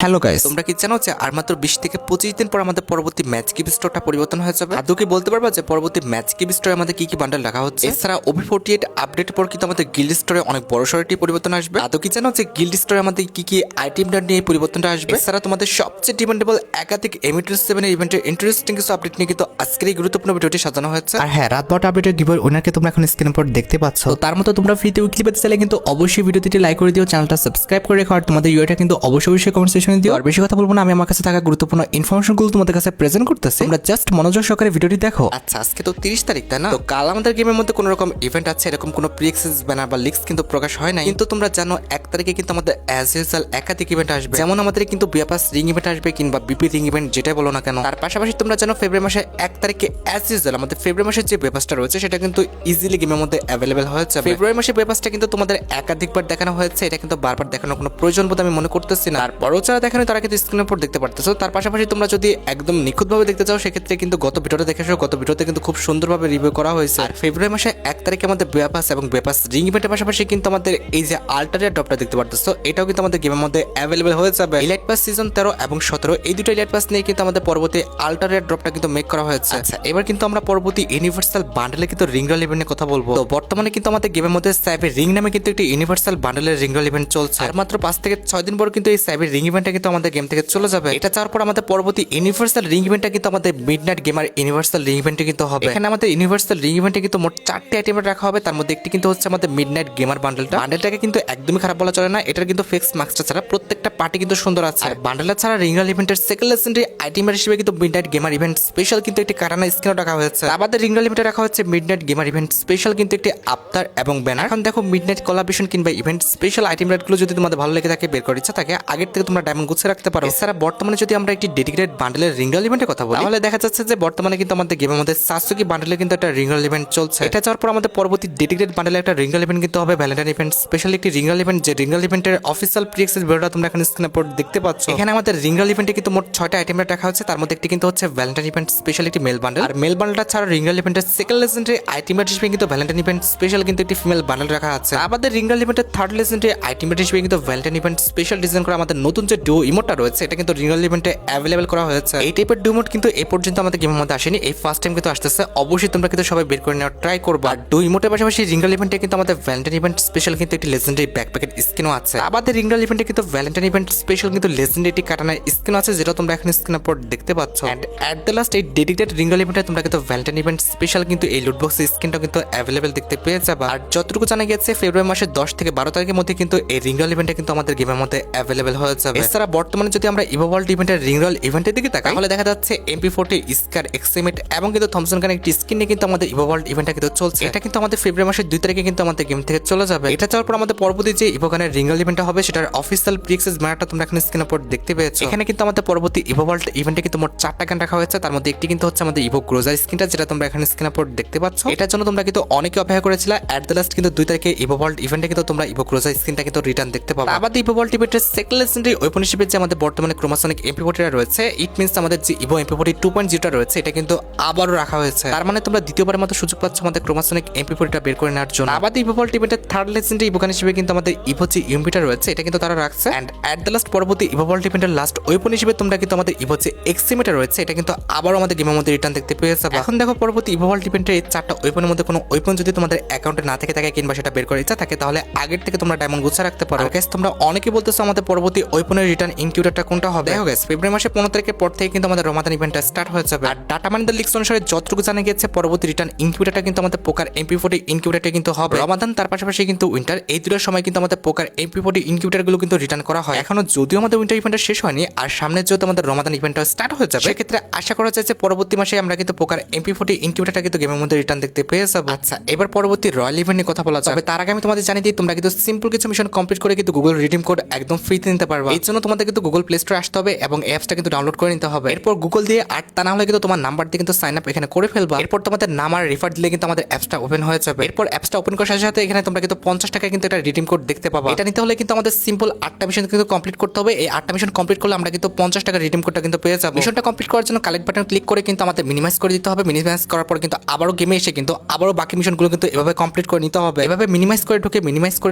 Hello guys, তোমরা কি জানো যে আর মাত্র 20 থেকে 25 দিন পর আমাদের পরবর্তী ম্যাচ কিপ স্টোরটা পরিবর্তন হয়ে যাবে? আদৌ কি বলতে পারবা যে পরবর্তী ম্যাচ কিপ স্টোরে আমাদের কি কি বান্ডেল রাখা হচ্ছে? এছাড়া OB48 আপডেটের পর কিন্তু আমাদের গিল্ড স্টোরে অনেক বড় সড়টি পরিবর্তন আসবে। আদৌ কি জানো যে গিল্ড স্টোরে আমাদের কি কি আইটেমটা নিয়ে এই পরিবর্তনটা আসবে? এছাড়া তোমাদের সবচেয়ে ডিমান্ডেবল একাধিক M7 এর ইভেন্টের ইন্টারেস্টিং কিছু আপডেট নিয়ে কিন্তু আজকের এই গুরুত্বপূর্ণ ভিডিওটি সাজানো হয়েছে। আর হ্যাঁ, রাত 12টা আপডেটের গিভার ওনারকে তোমরা এখন স্ক্রিনের পর দেখতে পাচ্ছ। তো তার মতো তোমরা ফ্রিতে উইকলি পেতে চাইলে কিন্তু অবশ্যই ভিডিওটি লাইক করে দিও, চ্যানেলটা সাবস্ক্রাইব করে রেখো, আর তোমাদের ইউআইটা কিন্তু অবশ্যই কমেন্ট সেকশনে দিও। আর বেশি কথা বলবো না, আমি আমার কাছে থাকা গুরুত্বপূর্ণ ইনফরমেশনগুলো তোমাদের কাছে প্রেজেন্ট করতেছি, তোমরা জাস্ট মনোযোগ সহকারে ভিডিওটি দেখো। আচ্ছা, আজকে তো 30 তারিখ, তাই না? তো কাল আমাদের গেমের মধ্যে কোনো রকম ইভেন্ট আছে, এরকম কোনো প্রি অ্যাক্সেস ব্যানার বা লিস্ট কিন্তু প্রকাশ হয় নাই। কিন্তু তোমরা জানো 1 তারিখে কিন্তু আমাদের অ্যাজ ইউজুয়াল একাধিক ইভেন্ট আসবে। যেমন আমাদের কিন্তু বিয়াপাস রিং ইভেন্ট আসবে কিংবা বিপি রিং ইভেন্ট, যেটাই বলো না কেন। তার পাশাপাশি তোমরা জানো ফেব্রুয়ারি মাসে 1 তারিখে অ্যাজ ইউজুয়াল আমাদের ফেব্রুয়ারি মাসের যে বিয়াপাসটা রয়েছে সেটা কিন্তু ইজিলি গেমের মধ্যে অ্যাভেলেবেল হয়ে যাবে। ফেব্রুয়ারি মাসে বিয়াপাসটা কিন্তু তোমাদের একাধিকবার দেখানো হয়েছে, এটা কিন্তু বারবার দেখানোর কোনো প্রয়োজন বোধ আমি মনে করতেছি না। তারপরও যারা দেখানো তারা কিন্তু স্ক্রিনের উপর দেখতে পারতেছো। তার পাশাপাশি তোমরা যদি একদম নিখুঁতভাবে দেখতে চাও সেক্ষেত্রে কিন্তু গত ভিডিওটা দেখে আসো, গত ভিডিওতে কিন্তু খুব সুন্দরভাবে রিভিউ করা হয়েছে। আর ফেব্রুয়ারি মাসে 1 তারিখে আমাদের বিয়াপাস এবং বিয়াপাস রিং ইভেন্টের পাশাপাশি কিন্তু আমাদের এই যে আল্টারিয়া ড্রপটা দেখতে পারতেছো, এটাও কিন্তু আমাদের গেমের মধ্যে অ্যাভেলেবেল হয়ে যাবে। ইলাইট পাস সিজন 13 এবং 17 এই দুটো ইলাইট পাস নিয়ে কিন্তু আমাদের পরবর্তী আল্টারিয়া ড্রপটা কিন্তু মেক করা হয়েছে। আচ্ছা, এবার কিন্তু আমরা পরবর্তী ইউনিভার্সাল বান্ডেলে কিন্তু রিং রল ইভেন্টের কথা বলবো। তো বর্তমানে কিন্তু আমাদের গেমের মধ্যে সাইবের রিং নামে কিন্তু একটি ইউনিভার্সাল বান্ডেলের রিং রল ইভেন্ট চলছে। আর মাত্র 5 থেকে 6 দিন পর কিন্তু এই সাইবের রিং ইভেন্টটা কিন্তু আমাদের গেম থেকে চলে যাবে। এটা চাওয়ার পর আমাদের পরবর্তী ইউনিভার্সাল রিং ইভেন্টটা কিন্তু আমাদের মিডনাইট গেমার ইউনিভার্সাল রিং ইভেন্টে কিন্তু হবে। এখানে আমাদের ইউনিভার্সাল রিং ইভেন্টে কিন্তু মোট 4টি আইটেম রাখা হবে। তার মধ্যে একটি কিন্তু হচ্ছে আমাদের মিডনাইট গেমার বান্ডেলটাকে কিন্তু একদমই খারাপ বলা চলে না। এটার কিন্তু ফিক্স মার্কসটা ছাড়া প্রত্যেকটা পার্টি কিন্তু সুন্দর আছে। আর বান্ডেলটা ছাড়া রিং রল ইভেন্টের সেকেন্ড লেজেন্ডারি আইটেমের হিসেবে কিন্তু মিডনাইট গেমার ইভেন্ট স্পেশাল কিন্তু একটি কাটানা স্ক্রিনও রাখা হয়েছে। আমাদের রিং রল ইভেন্টে রাখা হচ্ছে মিডনাইট গেমার ইভেন্ট স্পেশাল কিন্তু একটি আফতার এবং ব্যানার। এখন দেখো মিডনাইট কোলাবরেশন কিংবা ইভেন্ট স্পেশাল আইটেম রেটগুলো যদি তোমাদের ভালো লেগে থাকে, বের করার ইচ্ছা থাকে, আগের থেকে তোমরা ডায়মন্ড গুছিয়ে রাখতে পারো। এছাড়া বর্তমানে যদি আমরা একটি ডেডিকেটেড বান্ডেলের রিং রল ইভেন্টের কথা বলি, তাহলে দেখা যাচ্ছে যে বর্তমানে কিন্তু আমাদের গেমের মধ্যে সাতসুকি বান্ডেলে কিন্তু একটা রিং রল ইভেন্ট চলছে। এটা যাওয়ার পর আমাদের পরবর্তী ডেডিকেটেড বান্ডেলে একটা রিং রল ইভেন্ট কিন্তু হবে ভ্যালেন্টাইন ইভেন্ট স্পেশাল একটি রিং রল ইভেন্ট, যে রিং রল ইভেন্টের অফিসিয়াল প্রি অ্যাক্সেস ভিডিওটা তোমরা এখন স্ক্রিনে পর দেখতে পাচ্ছ। এখানে আমাদের রিং রল ইভেন্টে কিন্তু মোট 6টা আইটেম রাখা হচ্ছে। তার মধ্যে একটি কিন্তু হচ্ছে ভ্যালেন্টাইন ইভেন্ট স্পেশাল একটি মেল বান্ডেল। আর মেল বান্ডেলটা ছাড়া রিং রল ইভেন্টের সেকেন্ড লেজেন্ডারি আইটেম হিসেবে কিন্তু ভ্যালেন্টাইন ইভেন্ট স্পেশাল কিন্তু একটি ফিমেল বান্ডেল রাখা আছে। আমাদের রিং রল ইভেন্টের থার্ড লেজেন্ডারি আইটেম হিসেবে কিন্তু ভ্যালেন্টাইন ইভেন্ট স্পেশাল ডিজাইন করা আমাদের নতুন যে ডুও ইমোটটা রয়েছে, এটা কিন্তু রিং রল ইভেন্টে অ্যাভেলেবল করা হয়েছে। এই টাইপের ডুও ইমোট কিন্তু এই পর্যন্ত আমাদের গেমের মধ্যে আসেনি, এই ফার্স্ট টাইম কিন্তু আসতেছে। অবশ্যই তোমরা কিন্তু সবাই বের করে নেওয়ার ট্রাই করবা। আর ডুও ইমোটের পাশাপাশি রিং রল ইভেন্টে কিন্তু আমাদের ভ্যালেন্টাইন ইভেন্ট স্পেশাল কিন্তু একটি লেজেন্ডারি ব্যাকপ্যাকের স্কিনও আছে। আমাদের রিং রল ইভেন্টে কিন্তু ভ্যালেন্টাইন ইভেন্ট স্পেশাল কিন্তু লেজেন্ডারি কাটানার স্কিন আছে, যেটা তোমরা এখন স্ক্রিনের পর দেখতে পাচ্ছ। এন্ড এট দ্য লাস্ট এই ডেডিকেটেড রিং রল ইভেন্টে তোমরা কিন্তু ভ্যালেন্টাইন ইভেন্ট স্পেশাল কিন্তু এই লুটবক্স স্কিনটা কিন্তু অ্যাভেলেবল দেখতে পেয়ে যাবে। আর যতটুকু জানা গেছে ফেব্রুয়ারি মাসের 10 থেকে 12 তারিখের মধ্যে কিন্তু এই রিং রল ইভেন্টে কিন্তু আমাদের গেমের মধ্যে অ্যাভেলেবল হয়ে যাবে। এছাড়া বর্তমানে যদি আমরা ইভো ওয়ার্ল্ড ইভেন্টের রিং রল ইভেন্টের দিকে তাকাই, তাহলে দেখা যাচ্ছে MP40 স্কার এক্সিমেট এবং কিন্তু থমসন গানের একটি স্কিন নিয়ে কিন্তু আমাদের ইভো ওয়ার্ল্ড ইভেন্টটা কিন্তু চলছে। এটা কিন্তু আমাদের ফেব্রুয়ারি মাসের 2 তারিখে কিন্তু আমাদের গেম থেকে চলে যাবে। এটা যাওয়ার পর আমাদের পরবর্তী যে ইভো গানের রিং রল ইভেন্টটা হবে সেটার অফিসিয়াল প্রি অ্যাক্সেস ব্যানারটা তোমরা এখন স্ক্রিনের উপর দেখতে পেয়েছো। এখানে কিন্তু আমাদের পরবর্তী ইভো ওয়ার্ল্ড ইভেন্টে কিন্তু মোট 4টা গান রাখা হয়েছে। তার মধ্যে একটি কিন্তু হচ্ছে আমাদের ইভো গ্রোজা স্কিনটা, যেটা তোমরা এখানে স্ক্রিনের উপর দেখতে পাচ্ছ। এটার জন্য তোমরা কিন্তু অনেকে অপেক্ষা করেছিল। এট দ্য লাস্ট কিন্তু 2 তারিখে ইভো ওয়ার্ল্ড ইভেন্টে কিন্তু তোমরা ইভো গ্রোজা স্কিনটা কিন্তু রিটার্ন দেখতে পাবে। আমাদের ইভো ওয়ার্ল্ড ইভেন্টের সেকেন্ড লেজেন্ডারি ওয়েপন হিসেবে যে আমাদের বর্তমানে ক্রোমাসনিক MP40 রয়েছে, ইট মিন্স আমাদের যে ইভো MP40 2.0 রয়েছে এটা কিন্তু আবারও রাখা হয়েছে। তার মানে তোমরা দ্বিতীয়বারের মতো সুযোগ পাচ্ছ আমাদের ক্রোমাসনিক MP40 বের করে নেওয়ার জন্য। আমাদের ইভো ওয়ার্ল্ড ইভেন্টের থার্ড লেজেন্ডারি ইভো গান হিসেবে কিন্তু আমাদের ইভো যে ইউএমপিটা রয়েছে এটা কিন্তু তারা রাখছে। এন্ড এট দ্য লাস্ট পরবর্তী ইভো ওয়ার্ল্ড ইভেন্টের লাস্ট ওয়েপন হিসেবে তোমরা কিন্তু আমাদের ইভো যে এক্সিমিটার রয়েছে এটা কিন্তু আবারও আমাদের গেমের মধ্যে রিটার্ন দেখতে পেয়ে যাবে। এখন দেখো পরবর্তী ইভো ওয়ার্ল্ড ইভেন্টের এই 4টা ওয়েপনের মধ্যে কোনো ওয়েপন যদি তোমাদের অ্যাকাউন্টে না থেকে থাকে কিংবা সেটা বের করার ইচ্ছা থাকে, তাহলে আগের থেকে তোমরা ডায়মন্ড গুছিয়ে রাখতে পারো। গাইস, তোমরা অনেকে বলতেছো আমাদের পরবর্তী ওয়েপনের রিটার্ন ইনকিউবেটরটা কোনটা হবে। দেখো গাইস, ফেব্রুয়ারি মাসের 15 তারিখের পর থেকে কিন্তু আমাদের রমাদান ইভেন্টটা স্টার্ট হয়ে যাবে। আর ডাটা মাইনিং লিক্স অনুসারে যতটুকু জানা গেছে পরবর্তী রিটার্ন ইনকিউবেটরটা কিন্তু আমাদের পোকার MP40 ইনকিউবেটরটা কিন্তু হবে রমাদান, তার পাশাপাশি কিন্তু উইন্টার, এই দুটোর সময় কিন্তু আমাদের পোকার MP40 ইনকিউবেটর গুলো কিন্তু রিটার্ন করা হয়। এখনো যদিও আমাদের উইন্টার ইভেন্টটা শেষ হয়নি আর সামনে যেহেতু আমাদের রমাদান ইভেন্টটা স্টার্ট হয়ে যাবে, সেক্ষেত্রে আশা করা যায় যে পরবর্তী মাসে আমরা কিন্তু পোকার MP40 ইনকিউবেটরটা কিন্তু গেমের মধ্যে রিটার্ন দেখতে পেয়ে যাবো। আচ্ছা, এবার পরবর্তী রয়্যাল ইভেন্ট নিয়ে কথা বলা যাবে। তার আগে আমি তোমাদের জানিয়ে দিই, তোমরা কিন্তু সিম্পল কিছু মিশন কমপ্লিট করে কিন্তু গুগল রিডিম কোড একদম ফ্রিতে নিতে পারবে। এই জন্য তোমাদের কিন্তু গুগল প্লে স্টোরে আসতে হবে এবং অ্যাপসটা কিন্তু ডাউনলোড করে নিতে হবে। এরপর গুগল দিয়ে আর তা না হলে কিন্তু তোমার নাম্বার দিয়ে কিন্তু সাইন আপ এখানে করে ফেলবা। এরপর তোমাদের নাম আর রেফার দিলে কিন্তু আমাদের অ্যাপসটা ওপেন হয়ে যাবে। এরপর অ্যাপসটা ওপেন করার সাথে সাথে এখানে তোমরা কিন্তু 50 টাকায় কিন্তু একটা রিডিম কোড দেখতে পাবা। এটা নিতে হলে কিন্তু আমাদের সিম্পল 8টা মিশন কিন্তু কমপ্লিট করতে হবে। এই 8টা মিশন কমপ্লিট করলে আমরা কিন্তু 50 টাকা রিডিম কোডটা কিন্তু পেয়ে যাবো। মিশনটা কমপ্লিট করার জন্য কালেক্ট বাটন ক্লিক করে কিন্তু আমাদের মিনিমাইজ করে দিতে হবে। মিনিমাইজ করার পর কিন্তু আবারও গেমে এসে কিন্তু আবারও বাকি মিশনগুলো কিন্তু এভাবে কমপ্লিট করে নিতে হবে। এভাবে মিনিমাইজ করে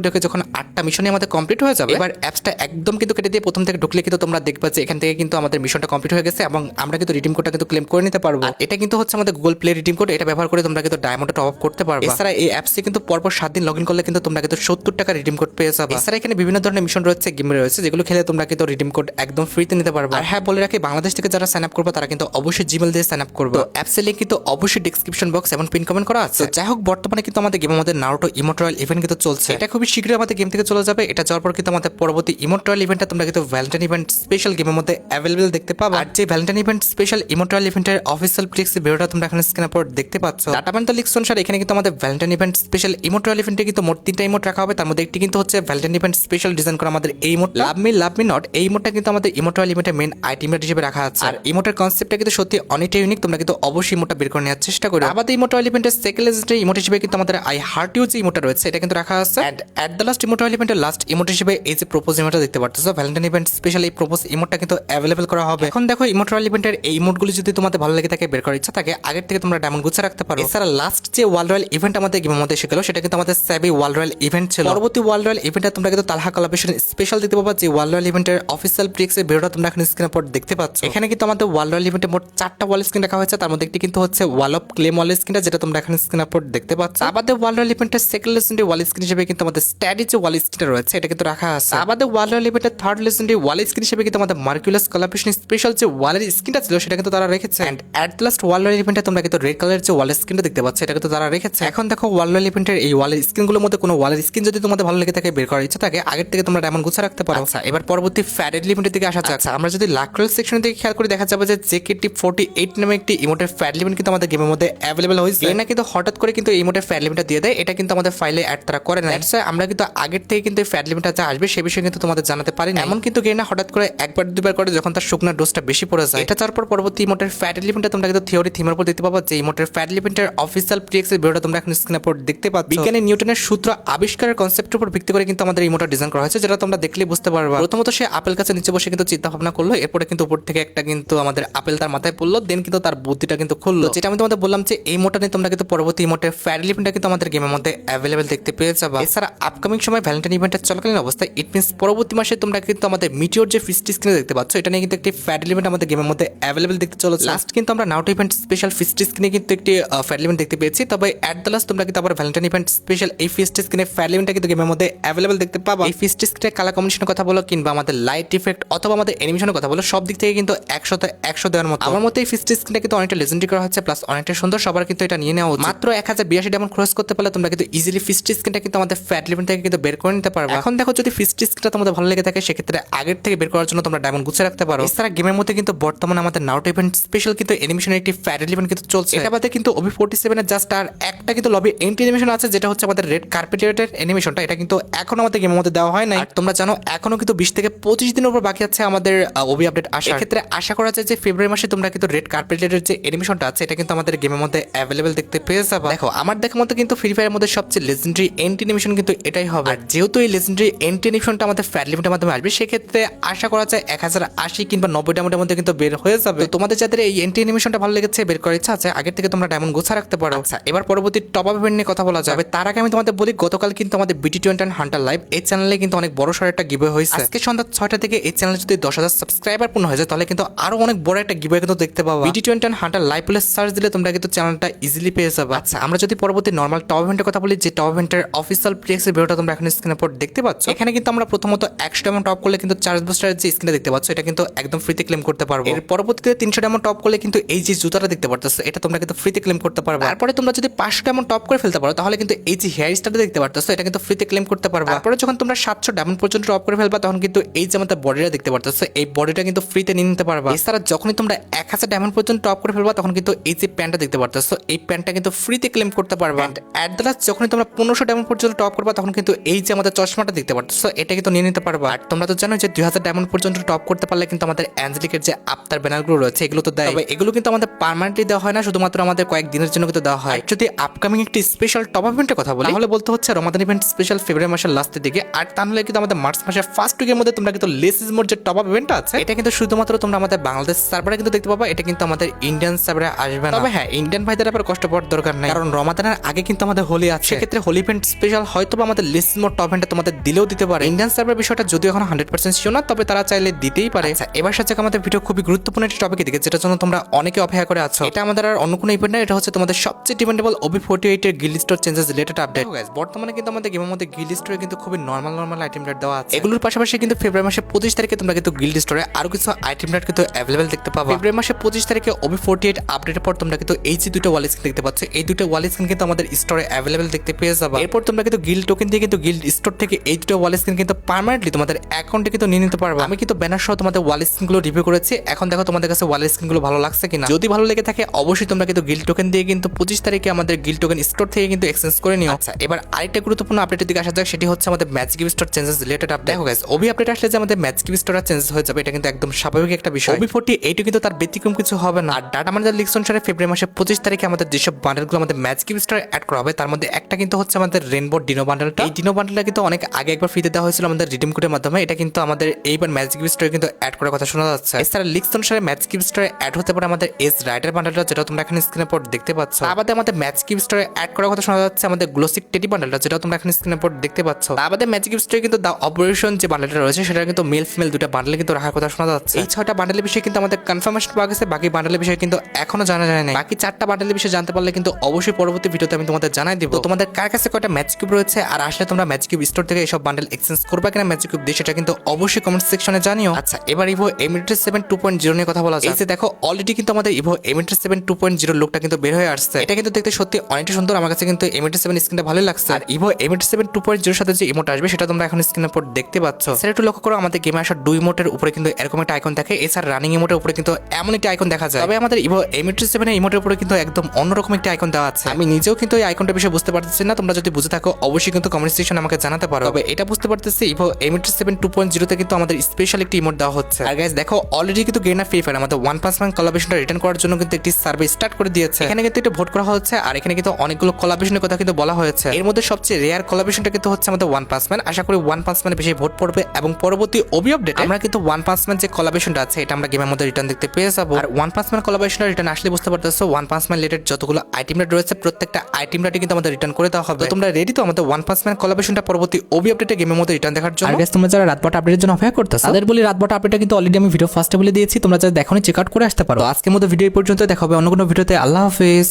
ঢুকে যখন 8টা মিশনে আমাদের কমপ্লিট হয়ে যাবে, এবার অ্যাপসটা একদম কিন্তু কেটে দিয়ে প্রথম প্রথম থেকে ঢুকলে কিন্তু তোমরা দেখবা যে এখান থেকে কিন্তু আমাদের মিশনটা কমপ্লিট হয়ে গেছে এবং আমরা কিন্তু রিডিম কোডটা কিন্তু ক্লেম করে নিতে পারবো। এটা কিন্তু হচ্ছে আমাদের গুগল প্লে রিডিম কোড, এটা ব্যবহার করে তোমরা কিন্তু ডায়মন্ড টপ আপ করতে পারবে। এছাড়া এই অ্যাপসে কিন্তু পরপর 7 দিন লগইন করলে কিন্তু তোমরা কিন্তু 70 টাকা রিডিম কোড পেয়ে যাবে। এছাড়া এখানে বিভিন্ন ধরনের মিশন রয়েছে, গেম রয়েছে, যেগুলো খেলে তোমরা কিন্তু রিডিম কোড একদম ফ্রিতে নিতে পারবে। আর হ্যাঁ বলে রাখি, বাংলাদেশ থেকে যারা সাইন আপ করবে তারা কিন্তু অবশ্যই জিমেল দিয়ে সাইন আপ করবে। তো অ্যাপসের লিংক কিন্তু অবশ্যই ডেসক্রিপশন বক্স এবং পিন কমেন্ট করা আছে। যাই হোক, বর্তমানে কিন্তু আমাদের গেমের মধ্যে নারুটো ইমোট রয়্যাল ইভেন্ট কিন্তু চলছে। এটা খুবই শীঘ্রই আমাদের গেম থেকে চলে যাবে। এটা যাওয়ার পর কিন্তু আমাদের পরবর্তী ইমোট রয়্যাল ইভেন্টটা তোমরা কিন্তু ভ্যালেন্টাইন ইভেন্ট স্পেশাল গেমের মধ্যে অ্যাভেলেবল দেখতে পাবে। আর যে Valentine event special emote royal ইভেন্টের অফিসিয়াল প্লেক্স ভিডিওটা তোমরা এখানে স্ক্রিনের উপর দেখতে পাচ্ছ। ডাটা পয়েন্ট লিস্ট অনুসারে এখানে কিন্তু আমাদের Valentine event special emote royal ইভেন্টে কিন্তু মোট 3টা ইমোট রাখা হবে। তার মধ্যে একটি কিন্তু হচ্ছে ভ্যালেন্টাইন ইভেন্ট স্পেশাল ডিজাইন করা আমাদের এই ইমোট লাভ মি নট। এই ইমোটটা কিন্তু আমাদের ইমোট রয়্যাল ইভেন্টের মেইন আইটেম হিসেবে রাখা আছে। আর ইমোটের কনসেপ্টটা কিন্তু সত্যি অনেকটা ইউনিক। তোমরা কিন্তু অবশ্যই ইমোটটা বের করে নেওয়ার চেষ্টা করো। আমাদের ইমোট রয়্যাল ইভেন্টের সেকেন্ড লেজেন্ডারি ইমোট হিসেবে কিন্তু আমাদের আই হার্ট ইউ যে ইমোটটা রয়েছে এটা কিন্তু রাখা আছে। And at the last emote royal ইভেন্টের লাস্ট ইমোট হিসেবে এই যে প্রপোজ ইমোটটা দেখতে পারতেছো, ভ্যালেন্টাইন ইভেন্ট স্পেশাল এই প্রপোজ ইমোটটা কিন্তু অ্যাভেলেবল করা হবে। এখন দেখো, ইমোট রয়্যাল ইভেন্টের এই ইমোটগুলি যদি তোমাদের ভালো লাগে থাকে, বের করার ইচ্ছা থাকে, আগের থেকে তোমরা ডায়মন্ড গুছিয়ে রাখতে পারো। এছাড়া লাস্ট যে ওয়ার্ল্ড রয়্যাল ইভেন্ট আমাদের গেমের মধ্যে এসে গেল, সেটা কিন্তু আমাদের সেবি ওয়ার্ল্ড রয়্যাল ইভেন্ট ছিল। পরবর্তী ওয়ার্ল্ড রয়্যাল ইভেন্টে তোমরা কিন্তু তালহা কোলাবরেশন স্পেশাল দেখতে পাবা। যে ওয়ার্ল্ড রয়্যাল ইভেন্টের অফিসিয়াল প্রিক্সের ভিডিওটা তোমরা এখন স্ক্রিনের উপর দেখতে পাচ্ছ। এখানে কিন্তু আমাদের ওয়ার্ল্ড রয়্যাল ইভেন্টে মোট 4টা ওয়াল স্ক্রিন রাখা হয়েছে। তার মধ্যে একটি কিন্তু হচ্ছে ওয়াল অফ ক্লেম ওয়াল স্ক্রিনটা, যেটা তোমরা এখন স্ক্রিনের উপর দেখতে পাচ্ছ। আমাদের ওয়ার্ল্ড রয়্যাল ইভেন্টের সেকেন্ড লেজেন্ডারি ওয়াল স্ক্রিন হিসেবে কিন্তু আমাদের স্ট্যাডি যে ওয়াল স্ক্রিনটা রয়েছে এটা কিন্তু রাখা আছে। আমাদের ওয়ার্ল্ড রয়্যাল ইভেন্টের থার্ড লেজেন্ডারি ওয়াল স্ক্রিন হিসেবে কিন্তু আমাদের মার্কুলাস কোলাবরেশন স্পেশাল যে ওয়ালের স্ক্রিনটা ছিল সেটা কিন্তু তারা রেখেছে। And at the last world royal ইভেন্টে তোমরা কিন্তু রেড কালারের যে ওয়াল স্ক্রিনটা দেখতে পাচ্ছ এটা কিন্তু তারা রেখেছে। এখন দেখো, ওয়ার্ল্ড রয়্যাল ইভেন্টের এই ওয়ালের স্ক্রিনগুলোর মধ্যে কোনো ওয়ালের স্ক্রিন যদি তোমাদের ভালো লেগে থাকে, বের করার ইচ্ছা থাকে, আগের থেকে তোমরা ডায়মন্ড গুছিয়ে রাখতে পারো। আচ্ছা, এবার পরবর্তী ফ্যাডেড লিমিটের দিকে আসা যাক। আমরা যদি লাক রয়্যাল সেকশনের দিকে খেয়াল করে দেখা যাবে যে জেকেটি 48 নামে একটি ইমোটের ফ্যাড লিমিট কিন্তু আমাদের গেমের মধ্যে অ্যাভেলেবল হয়েছে। না কিন্তু হঠাৎ করে কিন্তু এই ইমোটের ফ্যাড লিমিটটা দিয়ে দেয়, এটা কিন্তু আমাদের ফাইলে অ্যাড তারা করে না। আমরা কিন্তু আগের থেকে কিন্তু এই ফ্যাড লিমিটটা যা আসবে সে বিষয়ে কিন্তু তোমাদের জানাতে পারি না। এমন কিন্তু গেনা হঠাৎ করে একবার দুবার করে যখন তার শুকনা ডোজটা বেশি পড়ে যায়। এটা তারপর পরবর্তী ইমোটের ফ্যাড লিমিটটা তোমরা কিন্তু থিওরি থিমের উপর দেখতে পাবো। যে ইমোটের ফ্যাড লিমিটের অফিসিয়াল প্রিক্স এর ভিডিওটা তোমরা এখন স্ক্রিনের উপর দেখতে পাচ্ছ। বিজ্ঞানী নিউটনের সূত্র আবিষ্কারের কনসেপ্টের উপর ভিত্তি করে কিন্তু আমাদের ইমোটা ডিজাইন করা হয়েছে, যেটা তোমরা দেখলে বুঝতে পারবে। প্রথমত সে আপেল গাছের নিচে বসে কিন্তু চিন্তা ভাবনা করলো, এরপরে কিন্তু উপর থেকে একটা কিন্তু আমাদের আপেল তার মাথায় পড়লো, দেন কিন্তু তার বুদ্ধিটা কিন্তু খুললো। যেটা আমি তোমাদের বললাম যে এই ইমোটা নিয়ে তোমরা কিন্তু পরবর্তী ইমোটের ফ্যাড লিমিটটা কিন্তু আমাদের গেমের মধ্যে অ্যাভেলেবল দেখতে পেয়ে যাবে। এছাড়া আপকামিং সময় ভ্যালেন্টাইন ইভেন্টের চলাকালীন অবস্থায়, ইট মিনস পরবর্তী মাসে তোমরা কিন্তু আমাদের মিটিওর যে ফিস্টি স্ক্রিনে দেখতে পাচ্ছ, এটা নিয়ে কিন্তু একটি ফ্যাড লিমিট আমাদের গেমের মধ্যে অ্যাভেলেবল দেখতে চলেছে। লাস্ট কিন্তু আমরা নারুটো ইভেন্ট স্পেশাল ফিস্টি স্ক্রিনে কিন্তু একটি ফ্যাড লিমিট দেখতে পেয়েছি। তবে এট দ্য লাস্ট তোমরা কিন্তু আবার ভ্যালেন্টাইন ইভেন্ট স্পেশাল এই ফিস্টি স্ক্রিনে ফ্যাড লিমিটটা কিন্তু গেমের মধ্যে অ্যাভেলেবল দেখতে পাবা। এই ফিস্টি স্ক্রিনে কালার কম্বিনেশনের কথা বলো কিংবা আমাদের লাইট ইফেক্ট অথবা আমাদের অ্যানিমেশনের কথা বলো, সব দিক থেকে কিন্তু 100 দেওয়ার মতো। আমার মতে এই ফিস্টি স্ক্রিনটা কিন্তু অনেকটা লেজেন্ডারি করা হচ্ছে, প্লাস অনেকটা সুন্দর। সবার কিন্তু এটা নিয়ে নেওয়া উচিত। মাত্র 1082 ডায়মন্ড খরচ করতে পারলে তোমরা কিন্তু ইজিলি ফিস্টি স্ক্রিনটা কিন্তু আমাদের ফ্যাড লিমিট থেকে কিন্তু বের করে নিতে পারবে। এখন দেখো, যদি ফিস্টি স্ক্রিনটা তোমাদের ভালো লেগে থাকে, সেক্ষেত্রে আগের থেকে বের করার জন্য তোমরা ডায়মন্ড গুছিয়ে রাখতে পারো। এছাড়া গেমের মধ্যে কিন্তু বর্তমানে আমাদের নারুটো ইভেন্ট স্পেশাল কিন্তু অ্যানিমেশনের একটি ফ্যাড লিমিট কিন্তু চলছে। এটা বাদে কিন্তু ওবি 47 এর জাস্ট আর একটা কিন্তু লবি এন্ট্রি অ্যানিমেশন আছে, যেটা হচ্ছে আমাদের রেড কার্পেটের অ্যানিমেশনটা। এটা কিন্তু এখনো আমাদের গেমের মধ্যে দেওয়া হয় নাই। আর তোমরা জানো এখনো কিন্তু 20 থেকে 25 দিনের উপর বাকি আছে আমাদের ওবি আপডেট আসার ক্ষেত্রে। আশা করা যায় যে ফেব্রুয়ারি মাসে তোমরা কিন্তু রেড কার্পেটের যে অ্যানিমেশনটা আছে এটা কিন্তু আমাদের গেমের মধ্যে অ্যাভেলেবল দেখতে পেয়ে যাবে। দেখো, আমার দেখার মতো কিন্তু ফ্রি ফায়ারের মধ্যে সবচেয়ে লেজেন্ডারি এন্ট্রি অ্যানিমেশন কিন্তু এটাই হবে। আর যেহেতু এই লেজেন্ডারি এন্ট্রি অ্যানিমেশনটা আমাদের ফ্যাড লিমিটের মাধ্যমে আসবে, সেক্ষেত্রে আশা করা যায় 1080 কিংবা 90 ডায়মন্ডের মধ্যে কিন্তু বের হয়ে যাবে। তোমাদের যাদের এই এন্ট্রি অ্যানিমেশনটা ভালো লেগেছে, বের করার ইচ্ছা আছে, আগের থেকে তোমরা ডায়মন্ড গোছা রাখতে পারো। আচ্ছা, এবার পরবর্তী টপ আপ ইভেন্ট নিয়ে কথা বলা যাবে। তার আগে আমি তোমাদের বলি, গতকাল কিন্তু আমাদের BT21 হান্টার লাইভ এই চ্যানেলে কিন্তু অনেক বড় সড় একটা গিভওয়ে হয়েছে। আজকে সন্ধ্যা 6টা থেকে এই চ্যানেলে যদি 10,000 সাবস্ক্রাইবার পূর্ণ হয়ে যায়, তাহলে কিন্তু আরো অনেক বড় একটা গিভওয়ে কিন্তু দেখতে পাবো। BT21 হান্টার লাইভ বলে সার্চ দিলে তোমরা কিন্তু চ্যানেলটা ইজিলি পেয়ে যাবে। আচ্ছা, আমরা যদি পরবর্তী নরমাল টপ ইভেন্টের কথা বলি, যে টপ ইভেন্টের অফিসিয়াল প্লেক্সের ভিডিওটা তোমরা এখন স্ক্রিনের উপর দেখতে পাচ্ছ। এখানে কিন্তু আমরা প্রথমত 100 ডায়মন্ড টপ করলে কিন্তু চার্জ বুস্টারের যে স্ক্রিনে দেখতে পাচ্ছ, এটা কিন্তু একদম ফ্রিতে ক্লেম করতে পারবো। এর পরবর্তীতে 300 ডায়মন্ড টপ করলে কিন্তু এই যে জুতাটা দেখতে পারতেছো, এটা তোমরা কিন্তু ফ্রিতে ক্লেম করতে পারবে। তারপরে তোমরা যদি 500 ডায়মন্ড টপ করে ফেলতে পারো, তাহলে কিন্তু এই যে হেয়ার স্টাইলটা দেখতে পারতেছো, এটা কিন্তু ফ্রিতে ক্লেম করতে পারবে। তারপরে যখন তোমরা 700 ডায়মন্ড পর্যন্ত টপ করে ফেলবা, তখন কিন্তু এই যে আমাদের বডিটা দেখতে পারতেছো, এই বডিটা কিন্তু ফ্রিতে নিয়ে নিতে পারবা। এছাড়া যখনই তোমরা 1000 ডায়মন্ড পর্যন্ত টপ করে ফেলবা, তখন কিন্তু এই যে প্যান্টটা দেখতে পারতেছো, এই প্যান্টটা কিন্তু ফ্রিতে ক্লেম করতে পারবা। এট দ্য লাস্ট যখনই তোমরা 1500 ডায়মন্ড পর্যন্ত টপ করবা, তখন কিন্তু এই যে আমাদের চশমাটা দেখতে পারতেছো, এটা কিন্তু নিয়ে নিতে পারবা। আর তোমরা তো জানো যে 2000 ডায়মন্ড পর্যন্ত টপ করতে পারলে কিন্তু আমাদের অ্যাঞ্জেলিকের যে আফতার ব্যানারগুলো রয়েছে, এগুলো তো দেয়। তবে এগুলো কিন্তু আমাদের পার্মানেন্টলি দেওয়া হয় না, শুধুমাত্র আমাদের কয়েকদিনের জন্য কিন্তু দেওয়া হয়। যদি আপকামিং একটি স্পেশাল টপ ইভেন্টের কথা বলি, তাহলে বলতে হচ্ছে রমাদান ইভেন্ট স্পেশাল ফেব্রুয়ারি মাসের লাস্টের দিকে। আর তাহলে কিন্তু আমাদের মার্চ মাসের ফার্স্ট উইকের মধ্যে তোমরা কিন্তু লেস ইজ মোর যে টপ আপ ইভেন্ট আছে, এটা কিন্তু শুধুমাত্র তোমরা আমাদের বাংলাদেশ সার্ভারে কিন্তু দেখতে পাবা। এটা কিন্তু আমাদের ইন্ডিয়ান সার্ভারে আসবে না। তবে হ্যাঁ, ইন্ডিয়ান ভাইদের আবার কষ্ট পাওয়ার দরকার নাই, কারণ রমাদানের আগে কিন্তু আমাদের হোলি আছে। সেক্ষেত্রে হোলি ইভেন্ট স্পেশাল হয়তো আমাদের লেস ইজ মোর টপ ইভেন্টে তোমাদের দিলেও দিতে পারে। ইন্ডিয়ান সার্ভার বিষয়টা যদিও এখন 100% কনসেন্সিও না, তবে তারা চাইলে দিতেই পারে। আচ্ছা, এবার সাথে আমাদের ভিডিও খুবই গুরুত্বপূর্ণ একটি টপিকে দিকে, যেটার জন্য তোমরা অনেকে অপেক্ষা করে আছো। এটা আমাদের আর অন্য কোনো ইভেন্ট না, এটা হচ্ছে তোমাদের সবচেয়ে ডিমান্ডেবল OB48 এর guild store changes related update. বর্তমানে কিন্তু আমাদের গেমের মধ্যে গিল্ড স্টোরে কিন্তু খুবই নর্মাল আইটেম রেট দেওয়া আছে। এগুলোর পাশাপাশি কিন্তু ফেব্রুয়ারি মাসের 25 তারিখে তোমরা কিন্তু গিল্ড স্টোরে আরো কিছু আইটেম রেট কিন্তু অ্যাভেলেবেল দেখতে পাবে। ফেব্রুয়ারি মাসের 25 তারিখে OB48 আপডেটের পর তোমরা কিন্তু এই যে দুটো ওয়াল স্ক্রিন দেখতে পাচ্ছ, এই দুটো ওয়াল স্ক্রিন কিন্তু আমাদের স্টোরে অ্যাভেলেবেল দেখতে পেয়ে যাবে। এরপর তোমরা কিন্তু গিল্ড টোকেন দিয়ে কিন্তু গিল্ড স্টোর থেকে এই দুটো ওয়াল স্ক্রিন কিন্তু পার্মানেন্টলি তোমাদের অ্যাকাউন্টে কিন্তু নিয়ে নিতে পারবে। আমি কিন্তু ব্যানার সহ তোমাদের ওয়াল স্ক্রিন গুলো রিভিউ করেছি। এখন দেখো তোমাদের কাছে ওয়াল স্ক্রিন গুলো ভালো লাগছে কিনা। যদি ভালো লেগে থাকে অবশ্যই তোমরা কিন্তু গিল্ড টোকেন দিয়ে কিন্তু 25 তারিখে আমাদের গিল্ড টোকেন স্টোর থেকে কিন্তু এক্সচেঞ্জ করে নিও। আচ্ছা, এবার আরেকটা গুরুত্বপূর্ণ আপডেটের দিকে আসা যাক, সেটি হচ্ছে আমাদের match gift store changes related update. দেখো গাইস, ওবি আপডেট আসলে যে আমাদের ম্যাচ গিফট স্টোর চেঞ্জেস হয়ে যাবে, এটা কিন্তু একদম স্বাভাবিক একটা বিষয়। OB48 কিন্তু তার ব্যতিক্রম কিছু হবে না। আর ডাটা ম্যানেজার লিক্স অনুসারে ফেব্রুয়ারি মাসের 25 তারিখে আমাদের যেসব বান্ডেলগুলো আমাদের ম্যাচ গিফট স্টোরে অ্যাড করা হবে, তার মধ্যে একটা কিন্তু হচ্ছে আমাদের রেনবো ডিনো বান্ডেলটা। এই ডিনো বান্ডেলটা কিন্তু অনেক আগে একবার ফ্রিতে দেওয়া হয়েছিল আমাদের রিডিম কোডের মাধ্যমে। এটা কিন্তু আমাদের এইবার ম্যাচ গিফট স্টোরে কিন্তু অ্যাড করার কথা শোনা যাচ্ছে। এছাড়া লিক্স অনুসারে ম্যাচ গিফট স্টোরে অ্যাড হতে পারে আমাদের এস রাইডার বান্ডেলটা, যেটা তোমরা এখানে স্ক্রিনের পর দেখতে পাচ্ছ। তার বাদে আমাদের ম্যাচ গিফট স্টোরে অ্যাড করার কথা শোনা যাচ্ছে আমাদের গ্লোসিক টেডি বান্ডেলটা, যেটা তোমরা এখানে স্ক্রিনের পর দেখতে পাচ্ছ। তার বাদে ম্যাচ গিফট স্টোরে কিন্তু দা অপারেশন যে বান্ডেলটা রয়েছে, সেটা কিন্তু মেল ফিমেল দুটো বান্ডেল কিন্তু রাখার কথা শোনা যাচ্ছে। এই 6টা বান্ডেলের বিষয়ে কিন্তু আমাদের কনফার্মেশন পাওয়া গেছে, বাকি বান্ডেলের বিষয়ে কিন্তু এখনো জানা যায় না। বাকি 4টা বান্ডেলের বিষয়ে জানতে পারলে কিন্তু অবশ্যই পরবর্তী ভিডিওতে আমি তোমাদের জানাই দিব। তো তোমাদের কার কাছে কয়টা ম্যাচ কিউব রয়েছে আর আসলে তোমরা ম্যাচ কিউব স্টোর থেকে এইসব বান্ডেল এক্সচেঞ্জ করবা কিনা ম্যাচ কিউব দিয়ে, সেটা কিন্তু অবশ্যই কমেন্ট সেকশনে জানিও। আচ্ছা, এবার ইভো এমিরেটস 7 2.0 নিয়ে কথা বলা যায়। এই যে দেখো, অলরেডি কিন্তু আমাদের ইভো এমিরেটস 7 2.0 লুকটা কিন্তু বের হয়ে আসছে। এটা কিন্তু দেখতে সত্যি অনেকটা সুন্দর। আমার কাছে কিন্তু এমিরেটস 7 স্ক্রিনটা ভালোই লাগছে। আর ইভো এমিরেটস 7 2.0 সাথে যে ইমোট আসবে, সেটা তোমরা এখন স্ক্রিনের উপর দেখতে পাচ্ছ। সেটা একটু লক্ষ্য করো, আমাদের গেমে আসা 2 ইমোটের উপরে কিন্তু এরকম একটা আইকন থাকে। এছাড়া রানিং ইমোটের উপরে কিন্তু এমন একটা আইকন দেখা যায়। তবে আমাদের ইভো এমিরেটস 7 এর ইমোটের উপরে কিন্তু একদম অন্যরকম একটা আইকন দেওয়া আছে। আমি নিজেও কিন্তু এই আইকনটা বিষয়ে বুঝতে পারতেছি না। তোমরা যদি বুঝে থাকো অবশ্যই কিন্তু কমেন্ট সেকশনে আমাকে জানাতে পারো। তবে এটা বুঝতে পারতেছি ইভো এমিরেটস 7 2.0 তে কিন্তু আমাদের স্পেশাল একটি ইমোট দেওয়া হচ্ছে। আর গাইস দেখো, অলরেডি কিন্তু গেম ফ্রি ফায়ার আমাদের ওয়ান পাঁচ ম্যান কোলাবরেশনটা রিটার্ন করার জন্য কিন্তু একটি সার্ভে স্টার্ট করে দিয়েছে। এখানে কিন্তু একটা ভোট করা হচ্ছে, আর এখানে কিন্তু অনেকগুলো কোলাবরেশনের কথা কিন্তু বলা হয়েছে। এর মধ্যে সবচেয়ে রেয়ার কোলাবরেশনটা কিন্তু হচ্ছে আমাদের ওয়ান পাঁচ ম্যান। আশা করি ওয়ান পাঁচ ম্যানের বেশি ভোট পড়বে এবং পরবর্তী ওবি আপডেটে আমরা কিন্তু ওয়ান পাঁচ ম্যান যে কোলাবরেশনটা আছে, এটা আমরা গেমের মধ্যে রিটার্ন দেখতে পেয়ে যাবো। আর ওয়ান পাঁচ ম্যান কোলাবরেশনটা রিটার্ন আসলে বুঝতে পারতেছো, ওয়ান পাঁচ ম্যান রিলেটেড যতগুলো আইটেম রেট রয়েছে, প্রত্যেকটা আইটেম রেটই কিন্তু আমাদের রিটার্ন করে দেওয়া হবে। তোমরা রেডি তো আমাদের ওয়ান পাঁচ ম্যান কোলাবরেশনটা পরবর্তী ওবি আপডেটে গেমের মধ্যে রিটার্ন দেখার জন্য? আর গাইস, তোমরা যারা রাতবাটা আপডেটের জন্য অপেক্ষা করতেছো, তাদের বলি রাতবাটা আপডেটটা কিন্তু অলরেডি আমি ভিডিও ফার্স্টে বলে দিয়েছি। তোমরা যারা দেখোনি চেক আউট করে আসতে পারো। আজকের মতো ভিডিও এই পর্যন্ত, দেখা হবে অন্য কোনো ভিডিওতে। আল্লাহ হাফেজ।